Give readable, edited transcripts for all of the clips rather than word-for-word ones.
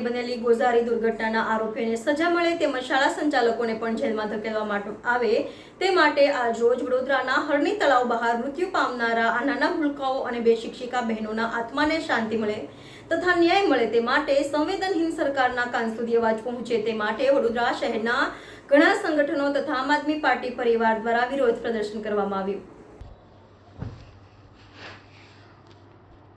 બનેલી ગોઝારી દુર્ઘટનાના આરોપીઓને સજા મળે તેમજ શાળા સંચાલકોને પણ જેલમાં ધકેલવામાં આવે તે માટે આજ રોજ વડોદરાના હરણી તળાવ બહાર મૃત્યુ પામનારા આ નાના ભૂલકાઓ અને 2 શિક્ષિકા બહેનોના આત્માને શાંતિ મળે તથા ન્યાય મળે તે માટે સંવેદનહીન સરકારના કાન સુધી અવાજ પહોંચે તે માટે વડોદરા શહેરના ઘણા સંગઠનો તથા આમ આદમી પાર્ટી પરિવાર દ્વારા વિરોધ પ્રદર્શન કરવામાં આવ્યું।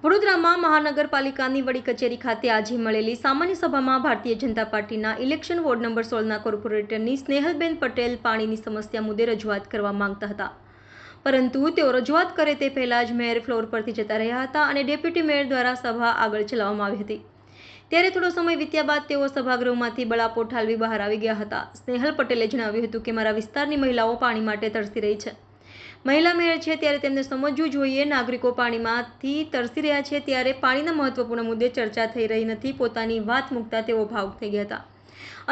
વડોદરામાં મહાનગરપાલિકાની વડી કચેરી ખાતે આજે મળેલી સામાન્ય સભામાં ભારતીય જનતા પાર્ટીના ઇલેક્શન વોર્ડ નંબર 16ના કોર્પોરેટરની સ્નેહલબેન પટેલ પાણીની સમસ્યા મુદ્દે રજૂઆત કરવા માંગતા હતા, પરંતુ તેઓ રજૂઆત કરે તે પહેલા જ મેયર ફ્લોર પરથી જતા રહ્યા હતા અને ડેપ્યુટી મેયર દ્વારા સભા આગળ ચલાવવામાં આવી હતી। ત્યારે થોડો સમય વીત્યા બાદ તેઓ સભાગૃહમાંથી બળાપો ઠાલવી બહાર આવી ગયા હતા। સ્નેહલ પટેલે જણાવ્યું હતું કે મારા વિસ્તારની મહિલાઓ પાણી માટે તરસી રહી છે। મહિલા મેયર છે ત્યારે તેમને સમજવું જોઈએ, નાગરિકો પાણીમાંથી તરસી રહ્યા છે ત્યારે પાણીના મહત્વપૂર્ણ મુદ્દે ચર્ચા થઈ રહી નથી। પોતાની વાત મૂકતા તેઓ ભાવુક થઈ ગયા હતા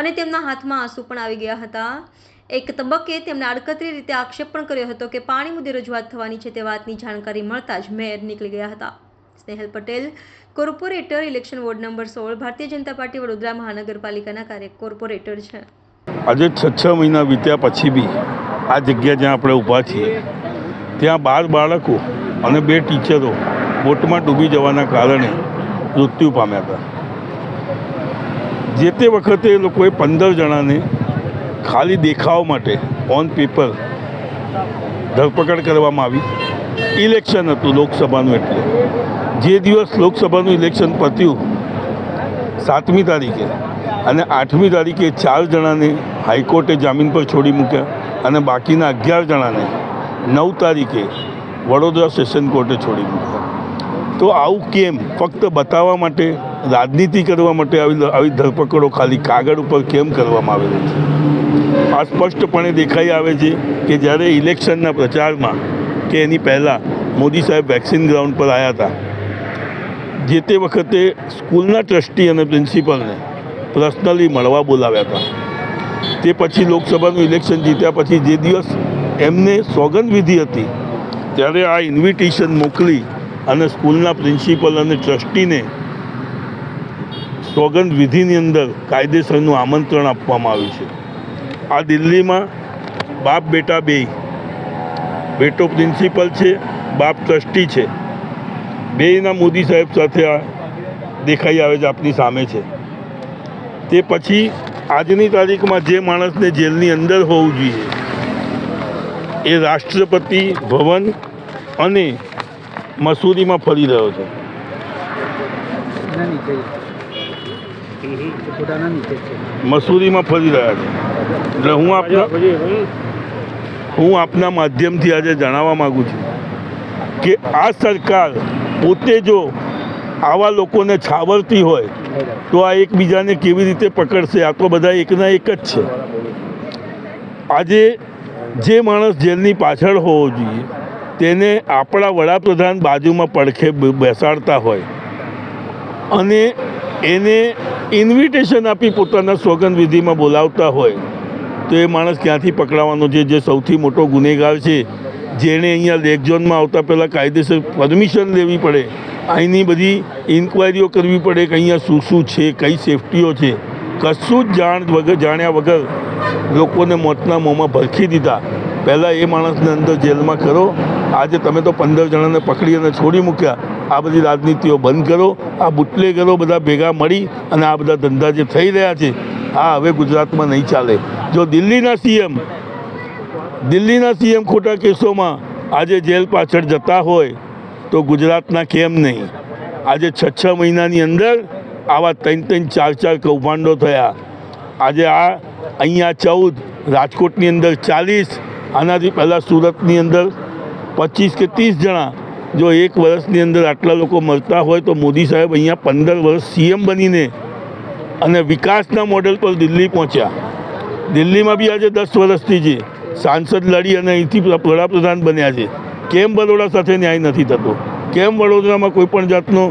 અને તેમના હાથમાં આંસુ પણ આવી ગયા હતા। એક તબક્કે તેમણે આડકતરી રીતે આક્ષેપ પણ કર્યો હતો કે પાણી મુદ્દે રજૂઆત થવાની છે તે વાતની જાણકારી મળતા જ મેયર નીકળી ગયા હતા। Snehal Patel corporator election ward number 16 Bharatiya Janata party Vadodara મહાનગરપાલિકાના કોર્પોરેટર છે। આજે 6 મહિના વીત્યા પછી બી આ જગ્યા જ્યાં આપણે ઊભા છીએ ત્યાં 12 બાળકો અને 2 ટીચરો બોટમાં ડૂબી જવાના કારણે મૃત્યુ પામ્યા હતા। જે તે વખતે એ લોકોએ 15 જણાને ખાલી દેખાવ માટે ઓન પેપર ધરપકડ કરવામાં આવી। ઇલેક્શન હતું લોકસભાનું, એટલે જે દિવસ લોકસભાનું ઇલેક્શન પત્યું 7મી તારીખે અને 8મી તારીખે 4 જણાને હાઈકોર્ટે જામીન પર છોડી મૂક્યા અને બાકીના 11 જણાને 9 તારીખે વડોદરા સેશન કોર્ટે છોડી મૂક્યા। તો આવું કેમ? ફક્ત બતાવવા માટે, રાજનીતિ કરવા માટે આવી ધરપકડો ખાલી કાગળ ઉપર કેમ કરવામાં આવેલી છે? આ સ્પષ્ટપણે દેખાઈ આવે છે કે જ્યારે ઇલેક્શનના પ્રચારમાં કે એની પહેલાં મોદી સાહેબ વેક્સિન ગ્રાઉન્ડ પર આવ્યા હતા, જે તે વખતે સ્કૂલના ટ્રસ્ટી અને પ્રિન્સિપલને પર્સનલી મળવા બોલાવ્યા હતા। તે પછી લોકસભાનું ઇલેક્શન જીત્યા પછી જે દિવસ એમને સોગંદવિધિ હતી ત્યારે આ ઇન્વિટેશન મોકલી અને સ્કૂલના પ્રિન્સિપલ અને ટ્રસ્ટીને સોગંદવિધિની અંદર કાયદેસરનું આમંત્રણ આપવામાં આવ્યું છે। આ દિલ્હીમાં બાપ બેટા બેય, બેટો પ્રિન્સિપલ છે, બાપ ટ્રસ્ટી છે, બેયના મોદી સાહેબ સાથે આ દેખાઈ આવે છે, આપની સામે છે। તે પછી આજની તારીખમાં જે માણસને જેલની અંદર હોવું જોઈએ એ રાષ્ટ્રપતિ ભવન અને મસૂરીમાં ફરી રહ્યો છે। મસૂરીમાં ફરી રહ્યા છે। એટલે હું આપના માધ્યમથી આજે જણાવવા માગું છું કે આ સરકાર પોતે જો આવા લોકોને છાવરતી હોય તો આ એકબીજાને કેવી રીતે પકડશે? આ તો બધા એકના એક જ છે। આજે જે માણસ જેલની પાછળ હોવો જોઈએ તેને આપણા વડાપ્રધાન બાજુમાં પડખે બેસાડતા હોય અને એને ઇન્વિટેશન આપી પોતાના સોગંદવિધિમાં બોલાવતા હોય તો એ માણસ ક્યાંથી પકડાવાનો છે? જે સૌથી મોટો ગુનેગાર છે, જેણે અહીંયા લેક ઝોનમાં આવતા પહેલાં કાયદેસર પરમિશન લેવી પડે, અહીંની બધી ઇન્ક્વાયરીઓ કરવી પડે કે અહીંયા શું શું છે, કઈ સેફટીઓ છે, કશું જ જાણ્યા વગર લોકોને મોતના મોંમાં ભરખી દીધા। પહેલાં એ માણસને અંદર જેલમાં કરો। આજે તમે તો 15 જણાને પકડી અને છોડી મૂક્યા। આ બધી રાજનીતિઓ બંધ કરો। આ બુટલેગરો બધા ભેગા મળી અને આ બધા ધંધા જે થઈ રહ્યા છે આ હવે ગુજરાતમાં નહીં ચાલે। જો દિલ્હીના સીએમ ખોટા કેસોમાં આજે જેલ પાછળ જતા હોય તો ગુજરાતના કેમ નહીં? આજે 6 મહિનાની અંદર આવા 3 4 કૌભાંડો થયા। આજે અહીંયા 14, રાજકોટની અંદર 40, આનાથી પહેલાં સુરતની અંદર 25 કે 30 જણા। જો 1 વર્ષની અંદર આટલા લોકો મરતા હોય તો મોદી સાહેબ અહીંયા 15 વર્ષ સીએમ બનીને અને વિકાસના મોડેલ પર દિલ્હી પહોંચ્યા। દિલ્હીમાં બી આજે 10 વર્ષથી છે, સાંસદ લડી અને અહીંથી વડાપ્રધાન બન્યા છે। કેમ બરોડા સાથે ન્યાય નથી થતો? કેમ વડોદરામાં કોઈ પણ જાતનો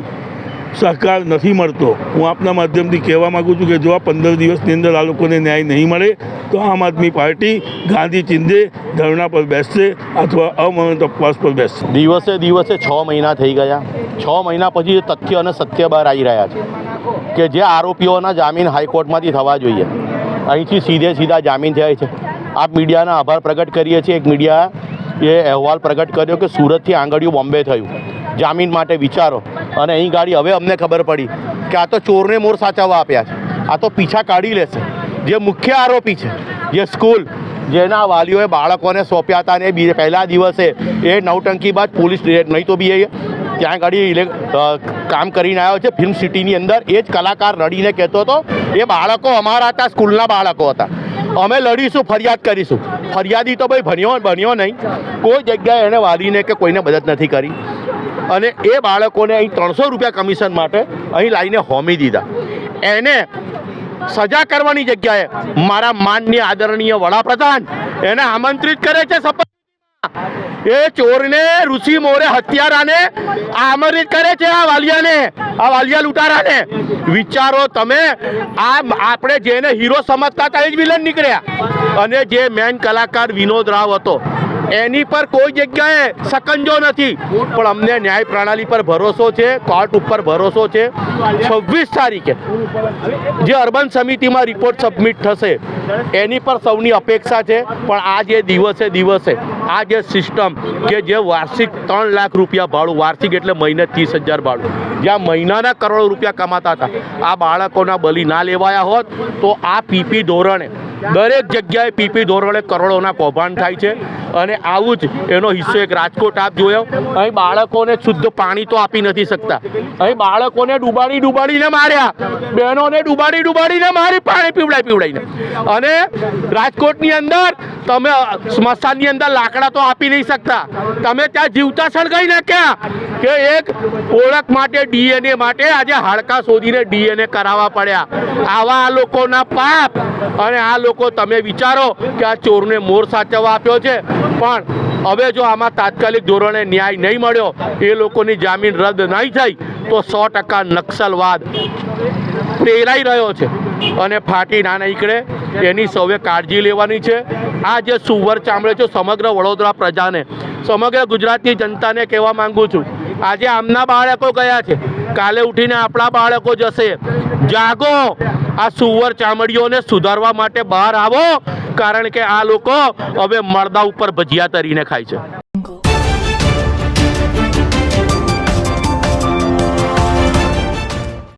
સહકાર નથી મળતો? હું આપના માધ્યમથી કહેવા માગું છું કે જો આ 15 દિવસની અંદર આ લોકોને ન્યાય નહીં મળે તો આમ આદમી પાર્ટી ગાંધી ચિંધે ધરણા પર બેસશે અથવા અમાનત ઉપવાસ પર બેસશે। દિવસે 6 મહિના થઈ ગયા। 6 મહિના પછી તથ્ય અને સત્ય બહાર આવી રહ્યા છે। કે જે આરોપીઓના જામીન હાઈકોર્ટમાંથી થવા જોઈએ અહીંથી સીધા જામીન થાય છે. આપ મીડિયાના આભાર પ્રગટ કરીએ છીએ. એક મીડિયાએ અહેવાલ પ્રગટ કર્યો કે સુરતથી આંગળીયું બોમ્બે થયું, જામીન માટે વિચારો. અને અહીં ગાડી હવે અમને ખબર પડી કે આ તો ચોરને મોર સાચવવા આપ્યા છે, આ તો પીછા કાઢી લેશે. જે મુખ્ય આરોપી છે, જે સ્કૂલ જેના વાલીઓએ બાળકોને સોંપ્યા હતા ને પહેલા દિવસે એ નવટંકી બાદ પોલીસ નહીં તો બી ત્યાં ગાડી કામ કરીને આવ્યો છે ફિલ્મ સિટીની અંદર. એ જ કલાકાર રડીને કહેતો હતો એ બાળકો અમારા હતા, સ્કૂલના બાળકો હતા, અમે લડીશું, ફરિયાદ કરીશું. ફરિયાદી તો ભાઈ બન્યો નહીં. કોઈ જગ્યાએ એને વાલીને કે કોઈને મદદ નથી કરી. અને એ બાળકોને અહીં 300 રૂપિયા કમિશન માટે અહીં લાવીને હોમી દીધા. એને સજા કરવાની જગ્યાએ મારા માનનીય આદરણીય વડાપ્રધાન એને આમંત્રિત કરે છે શપથ. એ ચોરને, ઋષિ મોરે હત્યારાને આમંત્રિત કરે છે, આ વાલિયા લૂંટારાને. વિચારો તમે, આપણે જેને હીરો સમજતા હતા એ જ વિલન નીકળ્યા. અને જે મેન કલાકાર વિનોદ રાવ હતો એની પર કોઈ જગ્યાએ સકંજો નથી. પણ અમને ન્યાય પ્રણાલી પર ભરોસો છે, કોર્ટ ઉપર ભરોસો છે. 26 તારીખે જે અર્બન સમિતિમાં રિપોર્ટ સબમિટ થશે એની પર સૌની અપેક્ષા છે. પણ આ જે દિવસે આ જે સિસ્ટમ કે જે વાર્ષિક 3 લાખ રૂપિયા ભાડું, વાર્ષિક એટલે મહિને 30,000 ભાડું, જ્યાં મહિનાના કરોડો રૂપિયા કમાતા હતા, આ બાળકોના બલી ના લેવાયા હોત તો આ પીપી ધોરણે દરેક જગ્યાએ પીપી ધોરણે કરોડોના કૌભાંડ થાય છે. અને આવું જ એનો હિસ્સો એક રાજકોટ આપ જોયો. અહીં બાળકોને શુદ્ધ પાણી તો આપી નથી શકતા, અહીં બાળકોને ડૂબાડીને માર્યા, બહેનોને ડૂબાડીને મારી, પાણી પીવડાવીને. અને રાજકોટની અંદર તમે સ્મશાનની અંદર લાકડા તો આપી નહીં શકતા, તમે ત્યાં જીવતા સળગાઈ નાખ્યા. કે એક ઓળખ માટે, DNA માટે આજે હાડકા શોધીને DNA કરાવવા પડ્યા. આવા આ લોકોના પાપ. અને આ લોકો, તમે વિચારો કે આ ચોરને મોર સાચવવા આપ્યો છે, પણ હવે જો આમાં તાત્કાલિક ધોરણે ન્યાય નહીં મળ્યો, એ લોકોની જામીન રદ નહીં થઈ તો 100% નક્સલવાદ પ્રેરાઈ રહ્યો છે અને ફાટી ના નીકળે એની સૌએ કાળજી લેવાની છે. આ જે સુવર ચામડે છે, સમગ્ર વડોદરા પ્રજાને, સમગ્ર ગુજરાતની જનતાને કહેવા માંગુ છું, આજે આમના બાળકો ગયા છે, કાલે ઉઠીને આપણા બાળકો જશે. જાગો, આ સુવર ચામડીઓને સુધારવા માટે બહાર આવો, કારણ કે આ લોકો હવે મળદા ઉપર ભજીયા તરીને ખાય છે.